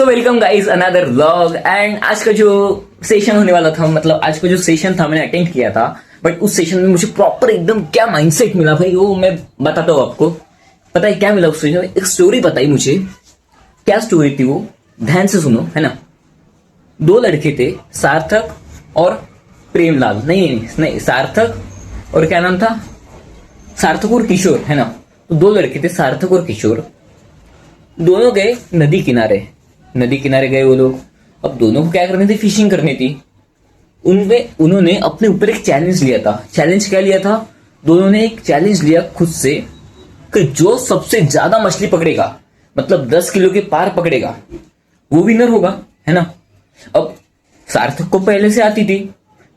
तो welcome guys another vlog. And आज का जो सेशन होने वाला था, मतलब आज का जो सेशन था मैंने अटेंड किया था, बट उस सेशन में मुझे प्रॉपर एकदम क्या माइंडसेट मिला भाई वो मैं बताता हूँ आपको। पता है क्या मिला उस सेशन में? एक स्टोरी बताई मुझे। क्या स्टोरी थी वो, ध्यान से सुनो, है ना। दो लड़के थे, सार्थक और प्रेमलाल। नहीं, सार्थक और क्या नाम था, सार्थक और किशोर, है ना। तो दो लड़के थे, सार्थक और किशोर। दोनों गए नदी किनारे। नदी किनारे गए वो लोग। अब दोनों को क्या करनी थी? फिशिंग करनी थी। उन्होंने अपने ऊपर एक चैलेंज लिया था। चैलेंज क्या लिया था? दोनों ने एक चैलेंज लिया खुद से कि जो सबसे ज्यादा मछली पकड़ेगा, मतलब 10 किलो के पार पकड़ेगा, वो विनर होगा, है ना। अब सार्थक को पहले से आती थी,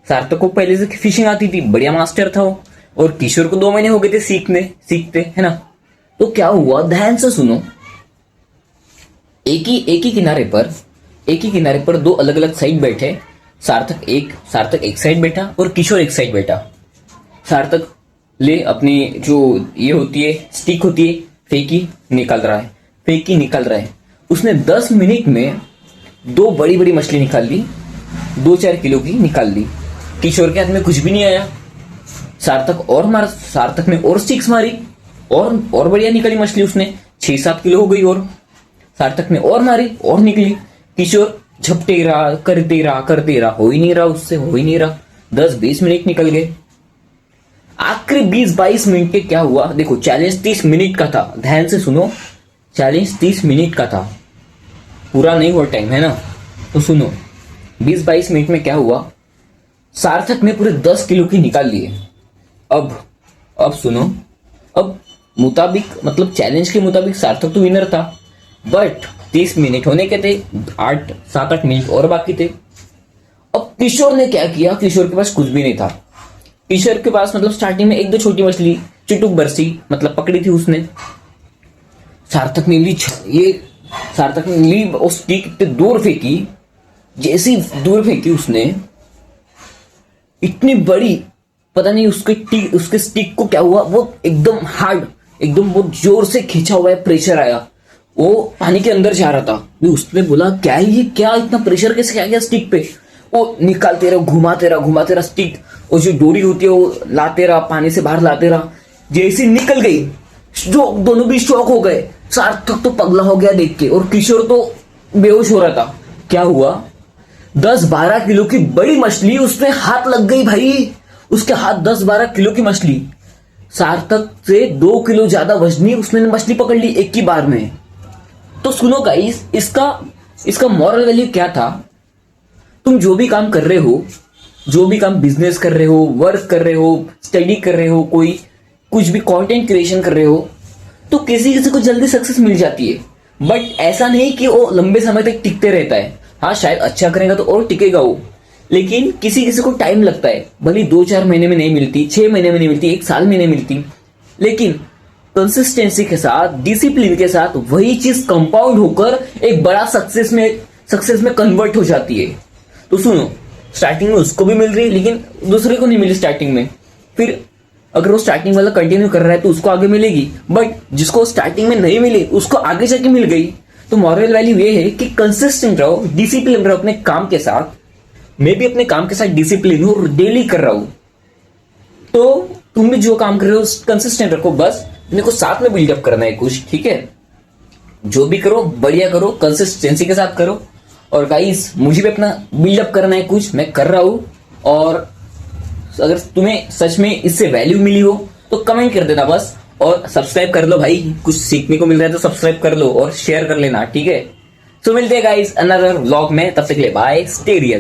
सार्थक को पहले से फिशिंग आती थी, बढ़िया मास्टर था वो। और किशोर को 2 महीने हो गए थे सीखते, है ना। तो क्या हुआ, ध्यान से सुनो। एक ही किनारे पर दो अलग अलग साइड बैठे। सार्थक एक साइड बैठा और किशोर एक साइड बैठा। सार्थक ले अपनी जो ये होती है, स्टिक होती है, फेंकी निकाल रहा है। उसने 10 मिनट में 2 बड़ी बड़ी मछली निकाल ली, 2-4 किलो की निकाल ली। किशोर के हाथ में कुछ भी नहीं आया। सार्थक ने और स्टिक्स मारी और बढ़िया निकली मछली। उसने 6-7 किलो हो गई। और सार्थक ने और मारी और निकली। किशोर झपटे रहा, करते रहा, हो ही नहीं रहा। 10-20 मिनट निकल गए। आखिरी 20-22 मिनट के क्या हुआ देखो। चैलेंज 30 मिनट का था, ध्यान से सुनो। चैलेंज 30 मिनट का था, पूरा नहीं हुआ टाइम, है ना। तो सुनो, 20-22 मिनट में क्या हुआ, सार्थक ने पूरे 10 किलो की निकाल लिए। अब सुनो, अब मतलब चैलेंज के मुताबिक सार्थक तो विनर था, बट 30 मिनट होने के थे, 7-8 मिनट और बाकी थे। अब किशोर ने क्या किया? किशोर के पास कुछ भी नहीं था। किशोर के पास मतलब स्टार्टिंग में 1-2 छोटी मछली चुटुक बरसी मतलब पकड़ी थी उसने। सार्थक ने ली और स्टिक इतने दूर फेंकी। जैसी दूर फेंकी उसने, इतनी बड़ी, पता नहीं उसके स्टिक को क्या हुआ, वो एकदम हार्ड, एकदम बहुत जोर से खींचा हुआ है, प्रेशर आया, वो पानी के अंदर जा रहा था। उसने बोला क्या इतना प्रेशर कैसे आ गया स्टिक पे? वो निकालते रहा स्टिक, और जो डोरी होती है वो लाते रहा, पानी से बाहर लाते रहा। जैसे निकल गई, दोनों भी शॉक हो गए। सार्थक तो पगला हो गया देख के, और किशोर तो बेहोश हो रहा था। क्या हुआ, 10-12 किलो की बड़ी मछली उसमें हाथ लग गई भाई। उसके हाथ 10-12 किलो की मछली, सार्थक से 2 किलो ज्यादा वजनी उसने मछली पकड़ ली एक ही बार में। तो सुनो गाइस, इसका मॉरल वैल्यू क्या था? तुम जो भी काम कर रहे हो, जो भी काम बिजनेस कर रहे हो, वर्क कर रहे हो, स्टडी कर रहे हो, कोई कुछ भी कंटेंट क्रिएशन कर रहे हो, तो किसी को जल्दी सक्सेस मिल जाती है, बट ऐसा नहीं कि वो लंबे समय तक टिकते रहता है। हाँ, शायद अच्छा करेगा तो और टिकेगा वो, लेकिन किसी को टाइम लगता है। भले 2-4 महीने में नहीं मिलती, 6 महीने में नहीं मिलती, 1 साल में नहीं मिलती, लेकिन कंसिस्टेंसी के साथ, डिसिप्लिन के साथ वही चीज कंपाउंड होकर एक बड़ा सक्सेस में कन्वर्ट हो जाती है। तो सुनो, स्टार्टिंग में उसको भी मिल रही है, लेकिन दूसरे को नहीं मिली स्टार्टिंग में। फिर अगर वो स्टार्टिंग वाला कंटिन्यू कर रहा है तो उसको आगे मिलेगी, बट जिसको स्टार्टिंग में नहीं मिली उसको आगे जाके मिल गई। तो मॉरल वैल्यू ये है कि कंसिस्टेंट रहो, डिसिप्लिन रहो अपने काम के साथ। मैं भी अपने काम के साथ डिसिप्लिन हूं, डेली कर रहा हूं। तो तुम भी जो काम कर रहे हो कंसिस्टेंट रखो। बस मेरे को साथ में बिल्डअप करना है कुछ, ठीक है। जो भी करो बढ़िया करो, कंसिस्टेंसी के साथ करो। और गाइस, मुझे भी अपना बिल्डअप करना है कुछ, मैं कर रहा हूं। और अगर तुम्हें सच में इससे वैल्यू मिली हो तो कमेंट कर देना बस, और सब्सक्राइब कर लो भाई। कुछ सीखने को मिल रहा है तो सब्सक्राइब कर लो और शेयर कर लेना, ठीक है। तो मिलते हैं गाइस अनदर व्लॉग में, तब तक के लिए बाय, स्टे रियल।